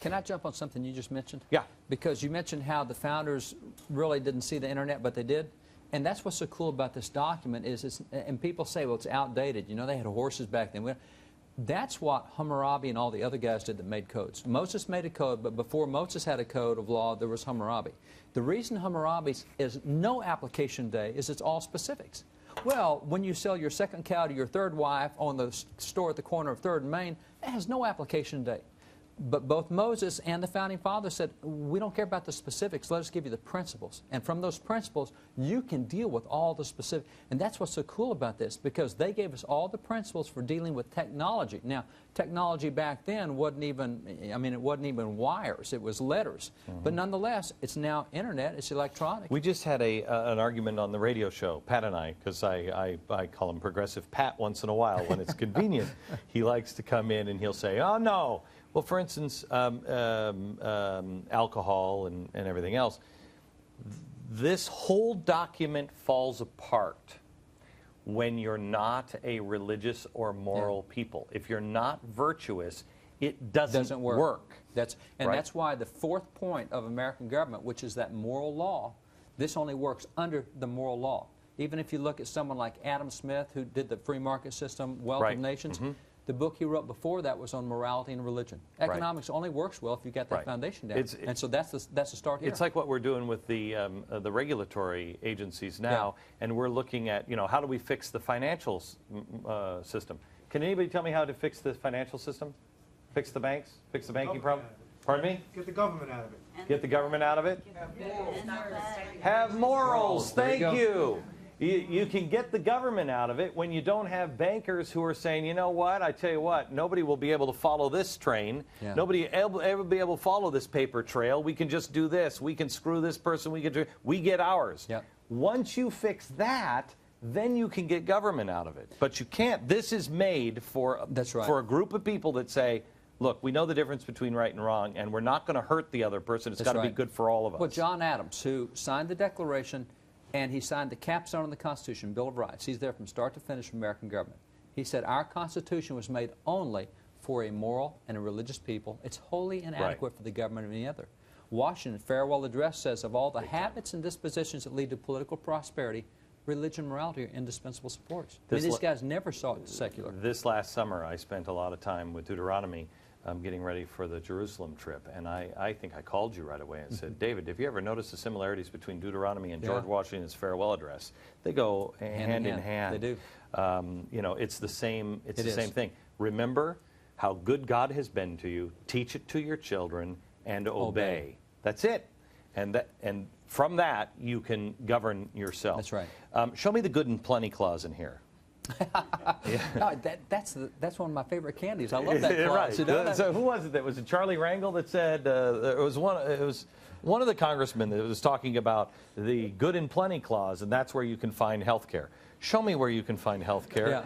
Can I jump on something you just mentioned? Yeah. Because you mentioned how the founders really didn't see the internet, but they did. And that's what's so cool about this document is, and people say, well, it's outdated. You know, they had horses back then. That's what Hammurabi and all the other guys did that made codes. Moses made a code, but before Moses had a code of law, there was Hammurabi. The reason Hammurabi is no application day is it's all specifics. Well, when you sell your second cow to your third wife on the store at the corner of 3rd and Main, that has no application date. But both Moses and the Founding Fathers said, we don't care about the specifics, let us give you the principles. And from those principles, you can deal with all the specifics. And that's what's so cool about this, because they gave us all the principles for dealing with technology. Now, technology back then wasn't even, I mean, it wasn't even wires, it was letters. But nonetheless, it's now internet, it's electronic. We just had an argument on the radio show, Pat and I, because I call him Progressive Pat once in a while when it's convenient. He likes to come in and he'll say, oh, no. Well, for instance, alcohol and everything else, this whole document falls apart when you're not a religious or moral people. If you're not virtuous, it doesn't work. That's why the 4th point of American government, which is that moral law, this only works under the moral law. Even if you look at someone like Adam Smith, who did the free market system, Wealth of Nations, the book he wrote before that was on morality and religion. Economics only works well if you got that foundation down. And so that's the start here. It's like what we're doing with the regulatory agencies now, and we're looking at, you know, how do we fix the financial system? Can anybody tell me how to fix the financial system? Fix the banks? Fix the banking problem? Pardon me? Get the government out of it. Get the government out of it? Have morals. Thank you. You can get the government out of it when you don't have bankers who are saying, you know what, I tell you what, nobody will be able to follow this train. Nobody will ever be able to follow this paper trail. We can just do this. We can screw this person. We get ours. Once you fix that, then you can get government out of it. But you can't. This is made for a group of people that say, look, we know the difference between right and wrong, and we're not going to hurt the other person. It's got to be good for all of us. Well, John Adams, who signed the Declaration, and he signed the capstone of the Constitution, Bill of Rights. He's there from start to finish for American government. He said, our Constitution was made only for a moral and a religious people. It's wholly inadequate for the government of any other. Washington's farewell address says, of all the habits and dispositions that lead to political prosperity, religion and morality are indispensable supports. I mean, these guys never saw it secular. This last summer, I spent a lot of time with Deuteronomy getting ready for the Jerusalem trip, and I think I called you right away and said, David, have you ever noticed the similarities between Deuteronomy and George Washington's farewell address? They go hand in hand. They do. You know, it's the same. It's the same thing. Remember how good God has been to you. Teach it to your children and obey. That's it. And from that you can govern yourself. That's right. Show me the good and plenty clause in here. No, that's one of my favorite candies. I love that clause. You know, so who was it? That was it Charlie Rangel that said it was one of the congressmen that was talking about the good and plenty clause, and that's where you can find health care. Show me where you can find health care. Yeah.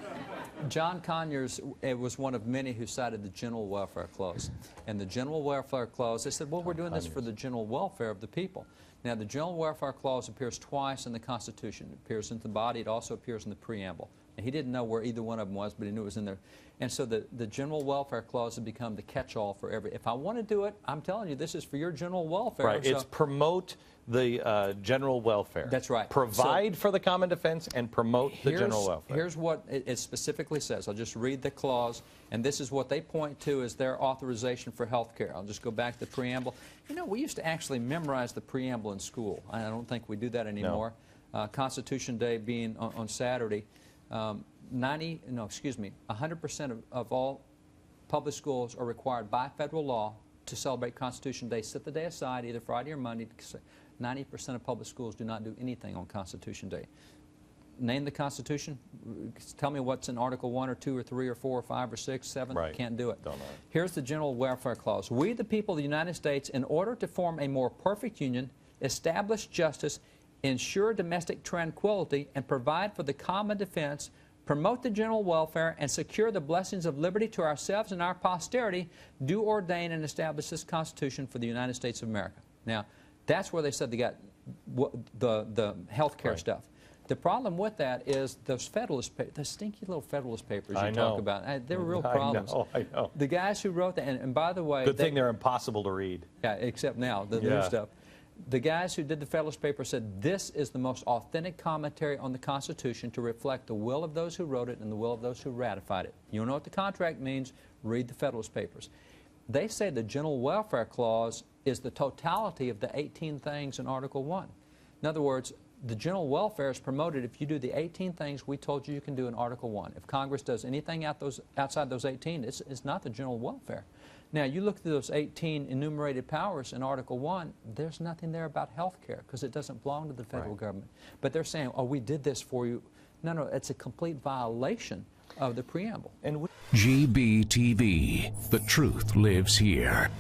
John Conyers was one of many who cited the general welfare clause. And the general welfare clause, they said, well, we're doing this for the general welfare of the people. Now, the general welfare clause appears twice in the Constitution. It appears in the body. It also appears in the preamble. And he didn't know where either one of them was, but he knew it was in there. And so the general welfare clause has become the catch-all for every. If I want to do it, I'm telling you, this is for your general welfare. Right. So, it's promote the general welfare. That's right. Provide for the common defense and promote the general welfare. Here's what it specifically says. I'll just read the clause, and this is what they point to as their authorization for health care. I'll just go back to the preamble. You know, we used to actually memorize the preamble in school. I don't think we do that anymore. No. Constitution Day being on Saturday. 100% of all public schools are required by federal law to celebrate Constitution Day. Set the day aside, either Friday or Monday. 90% of public schools do not do anything on Constitution Day. Name the Constitution. Tell me what's in Article 1 or 2 or 3 or 4 or 5 or 6, 7. Right. Can't do it. Don't know. Here's the General Welfare Clause. We, the people of the United States, in order to form a more perfect union, establish justice, ensure domestic tranquility, and provide for the common defense, promote the general welfare, and secure the blessings of liberty to ourselves and our posterity, do ordain and establish this Constitution for the United States of America. Now, that's where they said they got the health care stuff. The problem with that is those Federalist, the stinky little Federalist papers you talk about, they're real problems. I know. The guys who wrote that, and by the way... Good thing they're impossible to read. Yeah, except now, the new stuff. The guys who did the Federalist Papers said this is the most authentic commentary on the Constitution to reflect the will of those who wrote it and the will of those who ratified it. You don't know what the contract means? Read the Federalist Papers. They say the General Welfare Clause is the totality of the 18 things in Article 1. In other words, the general welfare is promoted if you do the 18 things we told you you can do in Article 1. If Congress does anything outside those 18, it's not the general welfare. Now, you look through those 18 enumerated powers in Article 1, there's nothing there about health care because it doesn't belong to the federal government. But they're saying, oh, we did this for you. No, no, it's a complete violation of the preamble. GBTV, the truth lives here.